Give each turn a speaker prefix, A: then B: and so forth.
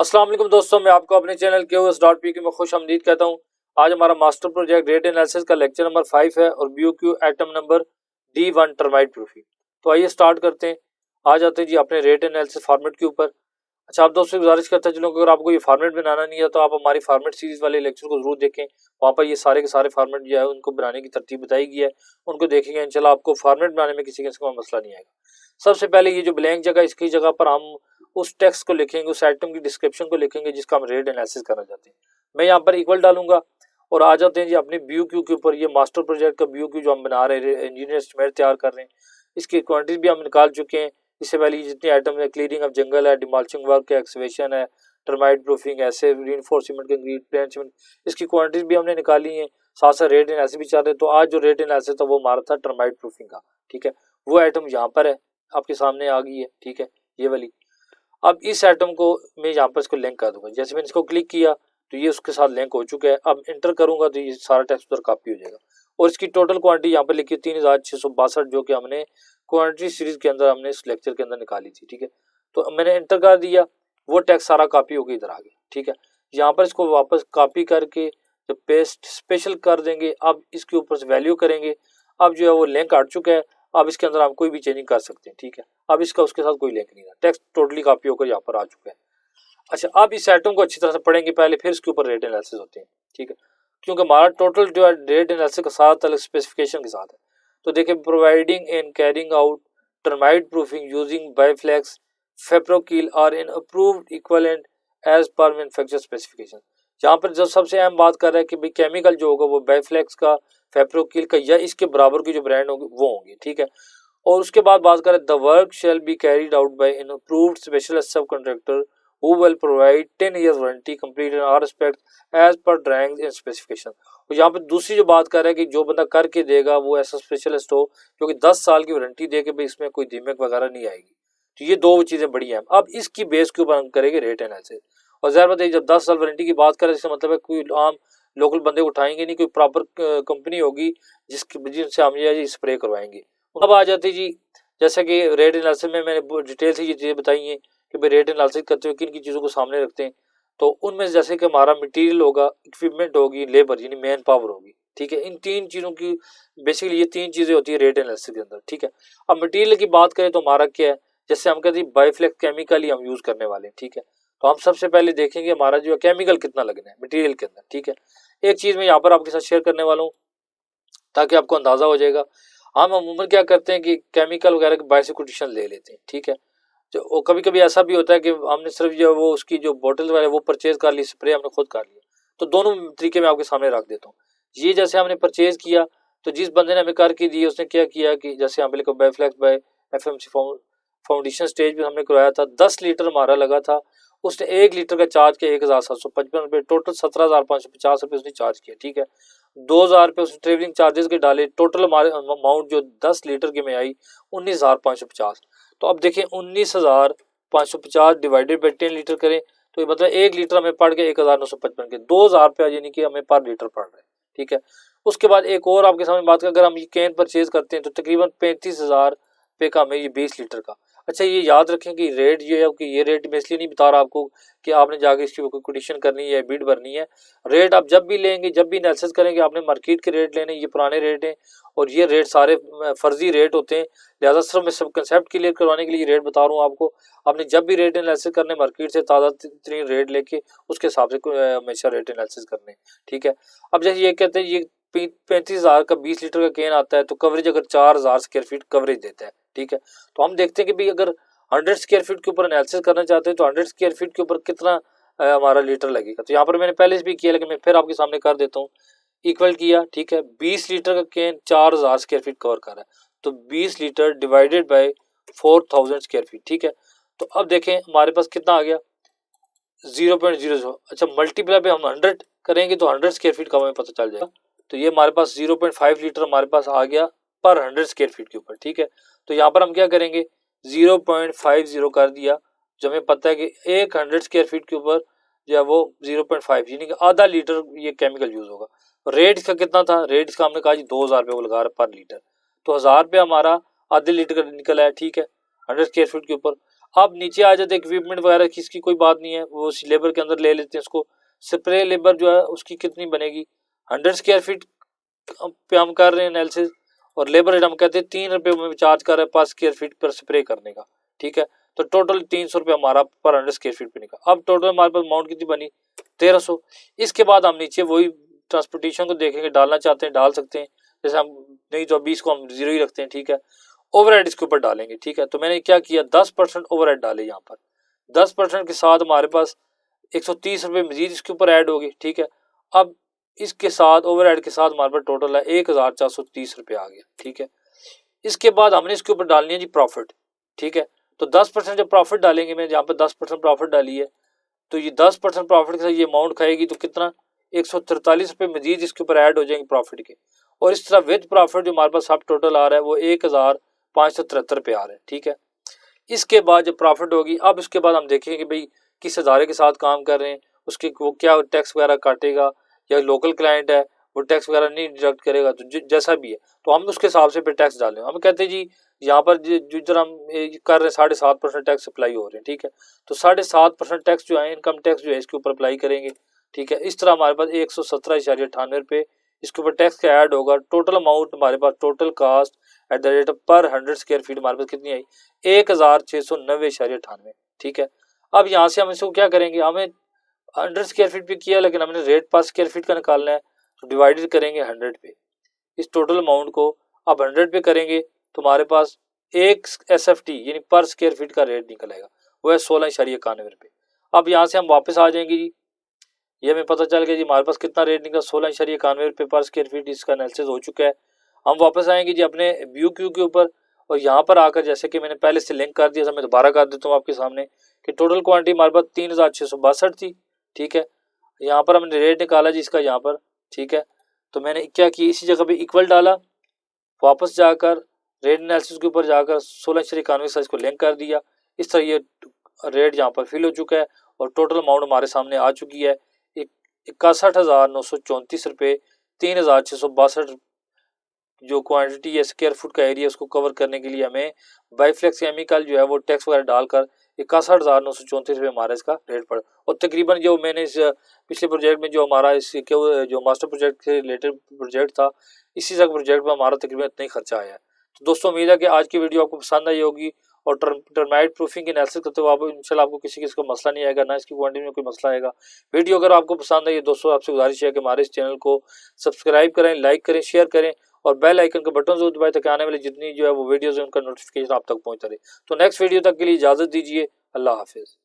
A: अस्सलाम वालेकुम दोस्तों, मैं आपको अपने चैनल KOS.PK में खुश आमदीद कहता हूँ। आज हमारा मास्टर प्रोजेक्ट रेट एनालिसिस का लेक्चर नंबर 5 है और BOQ item number D1 termite proofing. तो आइए स्टार्ट करते हैं। आ जाते हैं जी अपने रेट एनालिसिस फॉर्मेट के ऊपर। अच्छा, आप दोस्तों गुजारिश करता चलूँ कि अगर आपको ये फॉर्मेट बनाना नहीं है तो आप हमारी फॉर्मेट सीरीज वाले लेक्चर को जरूर देखें। वहाँ पर ये सारे के सारे फॉर्मेट जो है उनको बनाने की तरतीब बताई गई है, उनको देखेंगे इंशाल्लाह आपको फॉर्मेट बनाने में किसी किस्म का मसला नहीं आएगा। सबसे पहले ये जो ब्लैंक जगह, इसकी जगह पर हम उस टेक्स्ट को लिखेंगे, उस आइटम की डिस्क्रिप्शन को लिखेंगे जिसका हम रेट एनालिसिस करना चाहते हैं। मैं यहाँ पर इक्वल डालूंगा और आ जाते हैं जी अपने BOQ के ऊपर। ये मास्टर प्रोजेक्ट का BOQ जो हम बना रहे हैं, इंजीनियर एस्टिमेट तैयार कर रहे हैं, इसकी क्वांटिटी भी हम निकाल चुके हैं। इससे पहले जितनी आइटम है, क्लीनिंग ऑफ जंगल है, डिमॉलिशिंग वर्क है, एक्सवेशन है, टर्माइट प्रूफिंग, ऐसे रीइंफोर्समेंट कंक्रीट प्लान सीमेंट, इसकी क्वांटिटी भी हमने निकाली है। साथ साथ रेट एनालिसिस भी चाह रहे हैं। तो आज जो रेट एनालिसिस था वो हमारा था टर्माइट प्रूफिंग का। ठीक है, वो आइटम यहाँ पर है, आपके सामने आ गई है। ठीक है, ये वाली। अब इस आइटम को मैं यहाँ पर इसको लिंक कर दूंगा। जैसे मैंने इसको क्लिक किया तो ये उसके साथ लिंक हो चुका है। अब इंटर करूंगा तो ये सारा टेक्स्ट उधर कॉपी हो जाएगा और इसकी टोटल क्वांटिटी यहाँ पर लिखी 3662, जो कि हमने क्वांटिटी सीरीज के अंदर हमने इस लेक्चर के अंदर निकाली थी। ठीक है, तो मैंने इंटर कर दिया, वो टेक्स्ट सारा कॉपी होकर इधर आ गया। ठीक है, यहाँ पर इसको वापस कॉपी करके जब पेस्ट स्पेशल कर देंगे, अब इसके ऊपर से वैल्यू करेंगे। अब जो है वो लिंक हट चुका है। अब इसके अंदर हम कोई भी चेंजिंग कर सकते हैं। ठीक है, अब इसका उसके साथ कोई लिंक नहीं है, टेक्स्ट टोटली कॉपी होकर यहाँ पर आ चुका है। अच्छा, अब इस आइटम को अच्छी तरह से पढ़ेंगे पहले, फिर इसके ऊपर रेट एनालिसिस होते हैं। ठीक है, क्योंकि हमारा टोटल जो है रेट एनालिसिस का साथ अलग स्पेसिफिकेशन के साथ है। तो देखिए, providing and carrying out termite proofing using Bioflex फेप्रोकिल or in approved equivalent as per manufacture specification. यहाँ पर जो सबसे अहम बात कर रहा है कि भाई केमिकल जो होगा वो बायोफ्लेक्स का, फेप्रोकिल का या इसके बराबर की जो ब्रांड होगी वो होंगी। ठीक है, और उसके बाद बात करें, the work shall be carried out by an approved specialist subcontractor who will provide 10 years warranty complete in all respects as per drawings and specification। और यहाँ पे दूसरी जो बात कर रहा है कि जो बंदा करके देगा वो ऐसा स्पेशलिस्ट हो जो कि 10 साल की वारंटी दे के भाई इसमें कोई दीमक वगैरह नहीं आएगी। तो ये दो चीजें बड़ी हैं। अब इसकी बेस के ऊपर हम करेंगे रेट एनालिसिस। और ज़ाहिर बात है, जब 10 साल वारंटी की बात करें, इसका मतलब है कोई आम लोकल बंदे उठाएंगे नहीं, कोई प्रॉपर कंपनी होगी जिनसे हम ये स्प्रे करवाएंगे। अब आ जाती जी, जैसा कि रेट एनालिसिस में मैंने डिटेल से ये चीज़ें बताई हैं कि भाई रेट एनालिसिस करते हुए किन की चीज़ों को सामने रखते हैं। तो उनमें जैसे कि हमारा मटेरियल होगा, इक्विपमेंट होगी, लेबर यानी मैन पावर होगी। ठीक है, इन तीन चीज़ों की बेसिकली ये तीन चीज़ें होती है रेट एनालिसिस के अंदर। ठीक है, अब मटेरियल की बात करें तो हमारा क्या है, जैसे हम कहते हैं बायोफ्लेक्स केमिकल ही हम यूज़ करने वाले हैं। ठीक है, तो हम सबसे पहले देखेंगे हमारा जो है केमिकल कितना लगना है मटेरियल के अंदर। ठीक है, एक चीज़ मैं यहाँ पर आपके साथ शेयर करने वाला हूँ ताकि आपको अंदाज़ा हो जाएगा। हम अमूमन क्या करते हैं कि केमिकल वगैरह के बाहर से कोटेशन ले लेते हैं। ठीक है, जो कभी कभी ऐसा भी होता है कि हमने सिर्फ जो वो उसकी जो बोतल वगैरह वो परचेज कर ली, स्प्रे हमने खुद कर लिया। तो दोनों तरीके मैं आपके सामने रख देता हूँ। ये जैसे हमने परचेज किया तो जिस बंदे ने हमें करके दी उसने क्या किया कि जैसे यहाँ पे लिखा बायोफ्लेक्स बाय FMC फाउंडेशन स्टेज पे हमने करवाया था, 10 लीटर हमारा लगा था। उसने 1 लीटर का चार्ज किया 1755 रुपये, टोटल 17,550 रुपये उसने चार्ज किया। ठीक है, 2,000 रुपये उसने ट्रेवलिंग चार्जेस के डाले, टोटल हमारे अमाउंट जो 10 लीटर की में आई 19,550। तो अब देखें 19,550 डिवाइडेड बाई 10 लीटर करें तो मतलब 1 लीटर हमें पड़ गया 1,955 के, 2,000 रुपया यानी कि हमें पर लीटर पड़ रहा है। ठीक है, उसके बाद एक और आपके सामने बात करें, अगर हम ये कैन परचेज करते हैं तो तकरीबन 35,000 रुपये का हमें ये 20 लीटर का। अच्छा, ये याद रखें कि रेट ये है कि ये रेट मैं इसलिए नहीं बता रहा आपको कि आपने जाके इसकी कोई कोटेशन करनी है, बिड भरनी है। रेट आप जब भी लेंगे, जब भी एनालिसिस करेंगे, आपने मार्केट के रेट लेने, ये पुराने रेट हैं और ये रेट सारे फर्जी रेट होते हैं। लिहाजा सिर्फ मैं सब कंसेप्ट क्लियर करवाने के लिए रेट बता रहा हूँ आपको। आपने जब भी रेट एनालिसिस करने, मार्केट से ताज़ा तरीन रेट लेके उसके हिसाब से हमेशा रेट एनालिसिस करने। ठीक है, अब जैसे ये कहते हैं ये 35,000 का 20 लीटर का कैन आता है तो कवरेज अगर 4,000 स्क्वायर फीट कवरेज देता है। ठीक है, तो हम देखते हैं कि भाई अगर 100 स्क्वायर फीट के ऊपर एनालिसिस करना चाहते हैं तो 100 स्क्वायर फीट के ऊपर कितना हमारा लीटर लगेगा। तो यहाँ पर मैंने पहले से भी किया लेकिन मैं फिर आपके सामने कर देता हूँ। इक्वल किया, ठीक है, 20 लीटर का कैन 4,000 स्क्वायर फीट कवर कर रहा है तो 20 litre divided by 4,000 square feet. ठीक है, तो अब देखें हमारे पास कितना आ गया 0.00। अच्छा, मल्टीप्लाई पे हम 100 करेंगे तो 100 स्क्वायर फीट का हमें पता चल जाएगा। तो ये हमारे पास 0.5 लीटर हमारे पास आ गया पर 100 स्क्वायर फीट के ऊपर। ठीक है, तो यहाँ पर हम क्या करेंगे 0.50 कर दिया, जो हमें पता है कि एक 100 स्क्वायर फीट के ऊपर जो है वो 0.5 यानी कि आधा लीटर ये केमिकल यूज होगा। रेट इसका कितना था, रेट इसका हमने कहा जी 2,000 रुपये को लगा रहा पर लीटर, तो 1,000 रुपये हमारा आधे लीटर का निकला है। ठीक है, 100 स्क्वायर फीट के ऊपर। अब नीचे आ जाते इक्विपमेंट वगैरह की, इसकी कोई बात नहीं है, वो लेबर के अंदर ले लेते हैं इसको। स्प्रे लेबर जो है उसकी कितनी बनेगी, 100 स्क्वायर फीट पे हम कर रहे हैं एनालिसिस, और लेबर रेट हम कहते हैं 3 रुपये में चार्ज कर रहे हैं पर स्क्वायर फीट पर स्प्रे करने का, ठीक है। तो टोटल 300 रुपये हमारा पर 100 स्क्वायर फीट पे निकला। अब टोटल हमारे पास अमाउंट कितनी बनी, 1300। इसके बाद हम नीचे वही ट्रांसपोर्टेशन को देखेंगे, डालना चाहते हैं डाल सकते हैं, जैसे हम नहीं तो 20 को हम 0 ही रखते हैं, ठीक है। ओवरहेड इसके ऊपर डालेंगे, ठीक है। तो मैंने क्या किया, 10% ओवरहेड डाले यहाँ पर, 10% के साथ हमारे पास 130 रुपये मजीद इसके ऊपर ऐड होगी, ठीक है। अब इसके साथ ओवरहेड के साथ हमारे पास टोटल है 1430 रुपये आ गया, ठीक है। इसके बाद हमने इसके ऊपर डालनी है जी प्रॉफिट, ठीक है। तो 10% जब प्रॉफिट डालेंगे, मैंने यहाँ पर 10% प्रॉफिट डाली है, तो ये 10% प्रॉफिट के साथ ये अमाउंट खाएगी, तो कितना 143 रुपये मजीद इसके ऊपर ऐड हो जाएंगे प्रॉफिट के। और इस तरह विद प्रॉफिट जो हमारे पास सब टोटल आ रहा है वो 1573 रुपये आ रहा है, ठीक है। इसके बाद जब प्रॉफिट होगी, अब इसके बाद हम देखेंगे कि भाई किस इदारे के साथ काम कर रहे हैं, उसके वो क्या टैक्स वगैरह काटेगा, या लोकल क्लाइंट है वो टैक्स वगैरह नहीं डिडक्ट करेगा, तो जैसा भी है तो हम उसके हिसाब से फिर टैक्स डालें। हम कहते हैं जी यहाँ पर जिधर हम कर रहे हैं 7.5% टैक्स अप्लाई हो रहे हैं, ठीक है। तो 7.5% टैक्स जो है, इनकम टैक्स जो है इसके ऊपर अप्लाई करेंगे, ठीक है। इस तरह हमारे पास 117.98 रुपये इसके ऊपर टैक्स का ऐड होगा। टोटल अमाउंट हमारे पास, total cost at the rate per 100 square feet हमारे पास कितनी आई, 1690.98, ठीक है। अब यहाँ से हम इसको क्या करेंगे, हमें 100 स्क्वायर फीट पे किया, लेकिन हमने रेट पर स्क्वायर फीट का निकालना है, तो डिवाइडेड करेंगे 100 पे इस टोटल अमाउंट को। अब 100 पे करेंगे तो हमारे पास एक SFT यानी पर स्क्वायर फीट का रेट निकलेगा, वो है 16.91 रुपये। अब यहाँ से हम वापस आ जाएंगे जी, ये हमें पता चल गया जी हमारे पास कितना रेट निकला, 16.91 रुपये पर स्क्वायर फीट, इसका एनालिसिस हो चुका है। हम वापस आएंगे जी अपने BOQ के ऊपर, और यहाँ पर आकर जैसे कि मैंने पहले से लिंक कर दिया था, मैं दोबारा कर देता हूँ आपके सामने कि टोटल क्वांटिटी हमारे पास 3662 थी, ठीक है। यहाँ पर हमने रेट निकाला जी इसका यहाँ पर, ठीक है। तो मैंने क्या किया, इसी जगह पे इक्वल डाला, वापस जाकर रेट एनालिसिस के ऊपर जाकर 16.91 से इसको लिंक कर दिया। इस तरह ये रेट यहाँ पर फिल हो चुका है, और टोटल अमाउंट हमारे सामने आ चुकी है 61,934 रुपये 3,662। जो क्वांटिटी है स्क्वायर फुट का एरिया उसको कवर करने के लिए हमें बाईफ्लेक्स केमिकल जो है वो टैक्स वगैरह डालकर 61,934 रुपये हमारा इसका रेट पड़ा। और तकरीबन जो मैंने इस पिछले प्रोजेक्ट में जो हमारा इस जो मास्टर प्रोजेक्ट से रिलेटेड प्रोजेक्ट था, इसी तक प्रोजेक्ट में हमारा तकरीबन इतना ही खर्चा आया है। तो दोस्तों उम्मीद है कि आज की वीडियो आपको पसंद आई होगी, और टर्माइट प्रूफिंग की एनालिसिस करते हुए आप इंशाल्लाह आपको किसी का मसला नहीं आएगा, ना इसकी क्वांटिटी में कोई मसला आएगा। वीडियो अगर आपको पसंद आई दोस्तों, आपसे गुजारिश है कि हमारे इस चैनल को सब्सक्राइब करें, लाइक करें, शेयर करें, और बेल आइकन का बटन जरूर दबाएं ताकि आने वाली जितनी जो है वो वीडियोस है उनका नोटिफिकेशन आप तक पहुंचता रहे। तो नेक्स्ट वीडियो तक के लिए इजाजत दीजिए, अल्लाह हाफिज।